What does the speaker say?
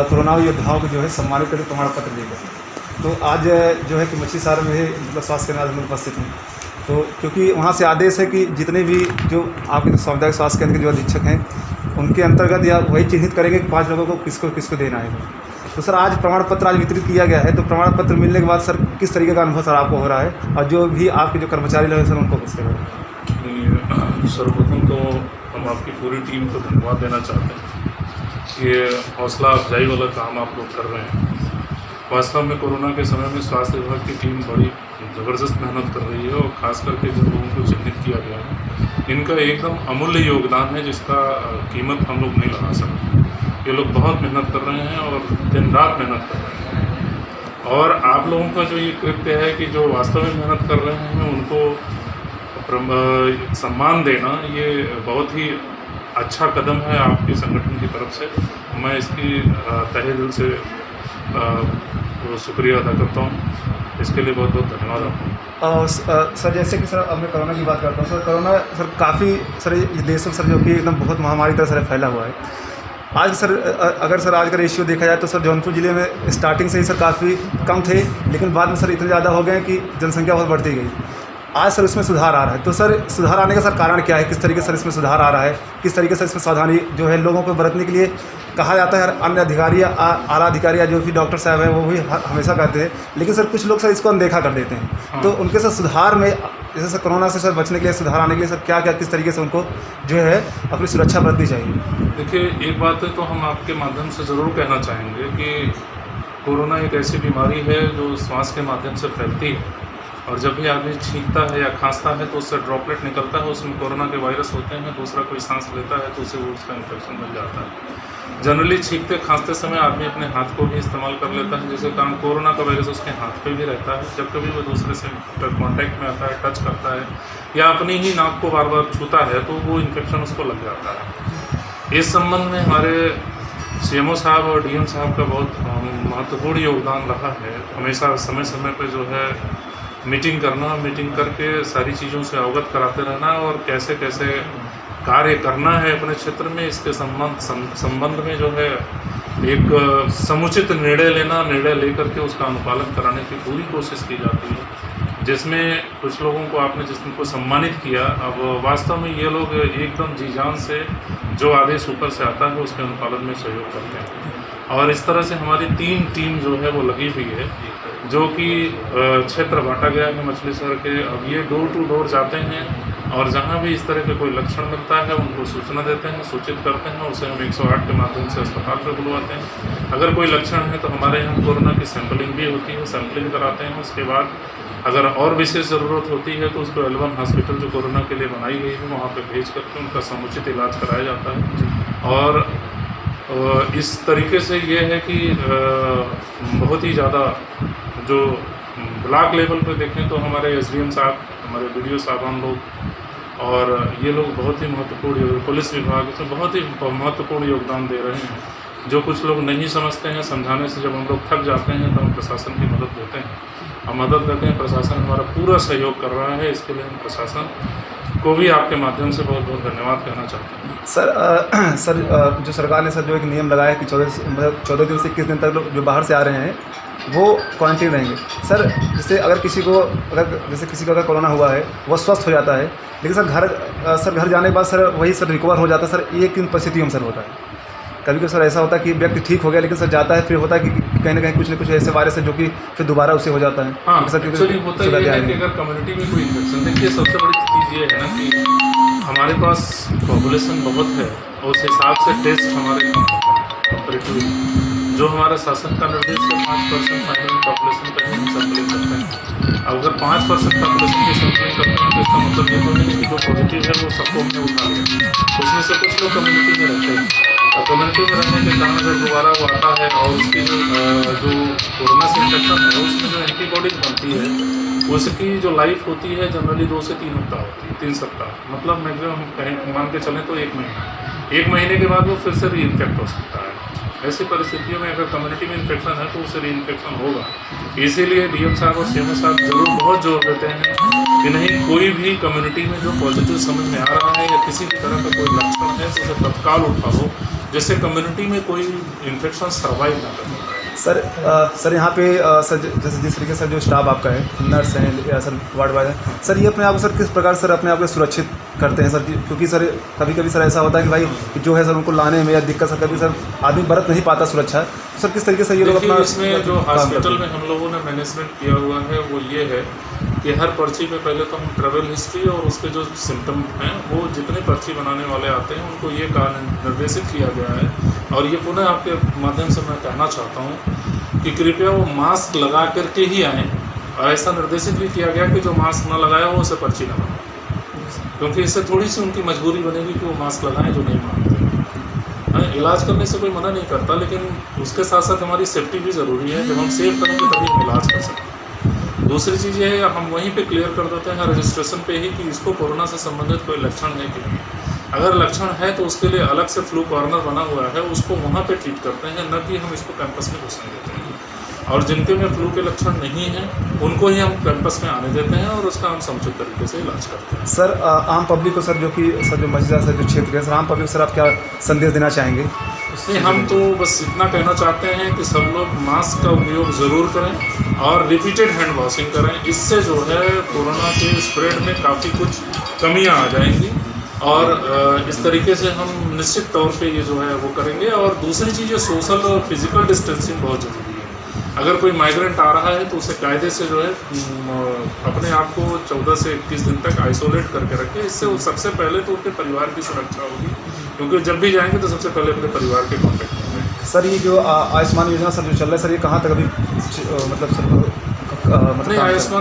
Corona योद्धाओं को जो है सम्मानित करके प्रमाण पत्र दिए गए। तो आज जो है कि मछली शहर में मतलब स्वास्थ्य केंद्र में उपस्थित हैं। तो क्योंकि वहाँ से आदेश है कि जितने भी जो आपके सामुदायिक स्वास्थ्य केंद्र के जो अधीक्षक हैं उनके अंतर्गत या वही चिन्हित करेंगे कि 5 लोगों को किसको किसको देना है। तो सर आज प्रमाण पत्र आज वितरित किया गया है। तो प्रमाण पत्र मिलने के बाद सर किस तरीके का अनुभव सर आपको हो रहा है, और जो भी आपके जो कर्मचारी लोग हैं सर उनको किस तरह? सर्वप्रथम तो हम आपकी पूरी टीम को धन्यवाद देना चाहते हैं। ये हौसला अफजाई वाला काम आप लोग कर रहे हैं। वास्तव में कोरोना के समय में स्वास्थ्य विभाग की टीम बड़ी ज़बरदस्त मेहनत कर रही है, और ख़ास करके जो लोगों को चिन्हित किया गया है इनका एकदम अमूल्य योगदान है, जिसका कीमत हम लोग नहीं लगा सकते। ये लोग बहुत मेहनत कर रहे हैं और दिन रात मेहनत कर रहे हैं। और आप लोगों का जो ये कृत्य है कि जो वास्तव में मेहनत कर रहे हैं उनको सम्मान देना, ये बहुत ही अच्छा कदम है आपके संगठन की तरफ से। मैं इसकी तहे दिल से शुक्रिया अदा करता हूँ। इसके लिए बहुत बहुत धन्यवाद आपको। सर जैसे कि सर अब मैं कोरोना की बात करता हूँ। सर कोरोना सर काफ़ी सर ये देश में सर जो कि एकदम बहुत महामारी तरह सर फैला हुआ है। आज सर अगर सर आज का रेशियो देखा जाए तो सर जौनपुर ज़िले में स्टार्टिंग से ही सर काफ़ी कम थे, लेकिन बाद में सर इतने ज़्यादा हो गए कि जनसंख्या बहुत बढ़ती गई। आज सर इसमें सुधार आ रहा है। तो सर सुधार आने का सर कारण क्या है, किस तरीके से सर इसमें सुधार आ रहा है, किस तरीके से इसमें सावधानी जो है लोगों को बरतने के लिए कहा जाता है। अन्य अधिकारी या आला अधिकारी या जो भी डॉक्टर साहब हैं वो भी हमेशा कहते हैं, लेकिन सर कुछ लोग सर इसको अनदेखा कर देते हैं। हाँ। तो उनके सर सुधार में जैसे सर कोरोना से सर बचने के लिए, सुधार आने के लिए सर क्या क्या किस तरीके से उनको जो है अपनी सुरक्षा बरतनी चाहिए? देखिए, एक बात है तो हम आपके माध्यम से ज़रूर कहना चाहेंगे कि कोरोना एक ऐसी बीमारी है जो श्वास के माध्यम से फैलती है, और जब भी आदमी छींकता है या खांसता है तो उससे ड्रॉपलेट निकलता है, उसमें कोरोना के वायरस होते हैं। दूसरा कोई सांस लेता है तो उसे उसका इन्फेक्शन मिल जाता है। जनरली छींकते खांसते समय आदमी अपने हाथ को भी इस्तेमाल कर लेता है, जिसके कारण कोरोना का वायरस उसके हाथ पे भी रहता है। जब कभी वो दूसरे से कांटेक्ट में आता है, टच करता है या अपनी ही नाक को बार बार छूता है तो वो इन्फेक्शन उसको लग जाता है। इस संबंध में हमारे CMO साहब और DM साहब का बहुत महत्वपूर्ण योगदान रहा है। हमेशा समय समय पर जो है मीटिंग करना, मीटिंग करके सारी चीज़ों से अवगत कराते रहना, और कैसे कैसे कार्य करना है अपने क्षेत्र में, इसके संबंध में जो है एक समुचित निर्णय लेना, निर्णय लेकर के उसका अनुपालन कराने की पूरी कोशिश की जाती है। जिसमें कुछ लोगों को आपने जिनको सम्मानित किया, अब वास्तव में ये लोग एकदम जी जान से जो आदेश ऊपर से आता है उसके अनुपालन में सहयोग करते हैं। और इस तरह से हमारी 3 टीम जो है वो लगी हुई है, जो कि क्षेत्र बांटा गया है मछली शहर के। अब ये डोर टू डोर जाते हैं और जहाँ भी इस तरह के कोई लक्षण मिलता है उनको सूचना देते हैं, सूचित करते हैं, उसे हम 108 के माध्यम से अस्पताल पर बुलवाते हैं। अगर कोई लक्षण है तो हमारे यहाँ कोरोना की सैंपलिंग भी होती है, सैंपलिंग कराते हैं। उसके बाद अगर और विशेष ज़रूरत होती है तो उसको L1 हॉस्पिटल जो कोरोना के लिए बनाई गई है वहाँ पे भेज करके उनका समुचित इलाज कराया जाता है। और इस तरीके से ये है कि बहुत ही ज़्यादा जो ब्लॉक लेवल पे देखें तो हमारे SDM साहब, हमारे BDO साहबान लोग और ये लोग बहुत ही महत्वपूर्ण, पुलिस विभाग इसमें बहुत ही महत्वपूर्ण योगदान दे रहे हैं। जो कुछ लोग नहीं समझते हैं, समझाने से जब हम लोग थक जाते हैं तो हम प्रशासन की मदद लेते हैं, हम मदद करते हैं। प्रशासन हमारा पूरा सहयोग कर रहा है, इसके लिए हम प्रशासन को भी आपके माध्यम से बहुत बहुत धन्यवाद कहना चाहते हैं। सर जो सरकार ने सर जो एक नियम लगाया है कि 14 दिन से 21 दिन तक लोग जो बाहर से आ रहे हैं वो क्वारंटीन रहेंगे। सर जैसे अगर किसी को अगर कोरोना हुआ है वो स्वस्थ हो जाता है, लेकिन सर घर जाने के बाद सर वही सर रिकवर हो जाता है। सर ये किन परिस्थितियों में सर होता है? कभी कभी सर ऐसा होता है कि व्यक्ति ठीक हो गया लेकिन सर जाता है, फिर होता है कि कहीं ना कहीं कुछ न कुछ ऐसे वायरस है जो कि फिर दोबारा उसे हो जाता है। हाँ, एक्चुअली होता है कि अगर कम्युनिटी में कोई इन्फेक्शन, देखिए सबसे बड़ी चीज़ ये है ना कि हमारे पास पॉपुलेशन बहुत है और उस हिसाब से टेस्ट हमारे कंपेरेटिवली जो हमारा शासन का निर्देश है 5% फाइनल पॉपुलेशन का ही हम सैंपलिंग करते हैं। अब अगर 5% पॉपुलेशन की सैंपलिंग करते हैं तो इसका मतलब ये तो नहीं कि जो पॉजिटिव है वो सबको हमने उठा लिया। उसमें से कुछ लोग कम्युनिटी में रहते हैं और कम्युनिटी में रहने के कारण अगर दोबारा वो आता है और उसकी जो कोरोना से इन्फेक्शन है उसमें जो एंटीबॉडीज बनती है उसकी जो लाइफ होती है जनरली 2 से 3 हफ्ता होती है, 3 सप्ताह, मतलब मैक्सिमम हम कहीं मान के चलें तो 1 महीना। 1 महीने के बाद वो फिर से री इन्फेक्ट हो सकता है। ऐसी परिस्थितियों में अगर कम्युनिटी में इन्फेक्शन है तो उससे री इन्फेक्शन होगा। इसीलिए DM साहब और CMO साहब जरूर बहुत जोर देते हैं कि नहीं, कोई भी कम्युनिटी में जो पॉजिटिव समझ में आ रहा है या किसी भी तरह का कोई लक्षण है तो उसे तत्काल उठाओ जिससे कम्युनिटी में कोई इन्फेक्शन सर्वाइव ना कर पाए। सर यहाँ पे सर जैसे जिस तरीके से जो स्टाफ आपका है, नर्स हैं या सर वार्ड बॉय हैं, सर ये अपने आप को सर किस प्रकार सर अपने आप को सुरक्षित करते हैं सर? क्योंकि सर कभी कभी सर ऐसा होता है कि भाई जो है सर उनको लाने में या दिक्कत सर कभी सर आदमी बरत नहीं पाता सुरक्षा, तो सर किस तरीके से ये लोग अपना इसमें जो काम करते हॉस्पिटल हैं? में हम लोगों ने मैनेजमेंट किया हुआ है वो ये है कि हर पर्ची में पहले तो हम ट्रैवल हिस्ट्री और उसके जो सिम्टम हैं वो जितने पर्ची बनाने वाले आते हैं उनको ये निर्देशित किया गया है। और ये पुनः आपके माध्यम से मैं कहना चाहता हूँ कि कृपया वो मास्क लगा करके ही आएँ। और ऐसा निर्देशित भी किया गया कि जो मास्क ना लगाया हो उसे पर्ची ना बनाए, क्योंकि इससे थोड़ी सी उनकी मजबूरी बनेगी कि वो मास्क लगाएं जो नहीं मानते। इलाज करने से कोई मना नहीं करता, लेकिन उसके साथ साथ हमारी सेफ्टी भी ज़रूरी है। जब हम सेफ करेंगे तभी हम इलाज कर सकते हैं। दूसरी चीज़ ये है, हम वहीं पे क्लियर कर देते हैं रजिस्ट्रेशन पे ही कि इसको कोरोना से संबंधित कोई लक्षण है कि नहीं। अगर लक्षण है तो उसके लिए अलग से फ्लू कॉर्नर बना हुआ है, उसको वहाँ पे ट्रीट करते हैं, न कि हम इसको कैंपस में घुसने देते हैं। और जिनके में फ्लू के लक्षण नहीं हैं उनको ही हम कैंपस में आने देते हैं और उसका हम समुचित तरीके से इलाज करते हैं। सर आम पब्लिक को सर जो कि सर जो मस्जिद सर जो क्षेत्र है सर, आम पब्लिक सर आप क्या संदेश देना चाहेंगे? इसलिए हम तो बस इतना कहना चाहते हैं कि सब लोग मास्क का उपयोग ज़रूर करें और रिपीटेड हैंड वॉशिंग करें। इससे जो है कोरोना के स्प्रेड में काफ़ी कुछ कमियां आ जाएंगी और इस तरीके से हम निश्चित तौर पे ये जो है वो करेंगे। और दूसरी चीज़, सोशल और फिजिकल डिस्टेंसिंग बहुत ज़रूरी है। अगर कोई माइग्रेंट आ रहा है तो उसे कायदे से जो है अपने आप को 14 से 21 दिन तक आइसोलेट करके रखें। इससे वो सबसे पहले तो उनके परिवार की सुरक्षा होगी, क्योंकि जब भी जाएंगे तो सबसे पहले अपने परिवार के कॉन्टेक्ट में। सर ये जो आयुष्मान योजना सर जो चल रहा है सर, ये कहाँ तक अभी मतलब सर नहीं, आयुष्मान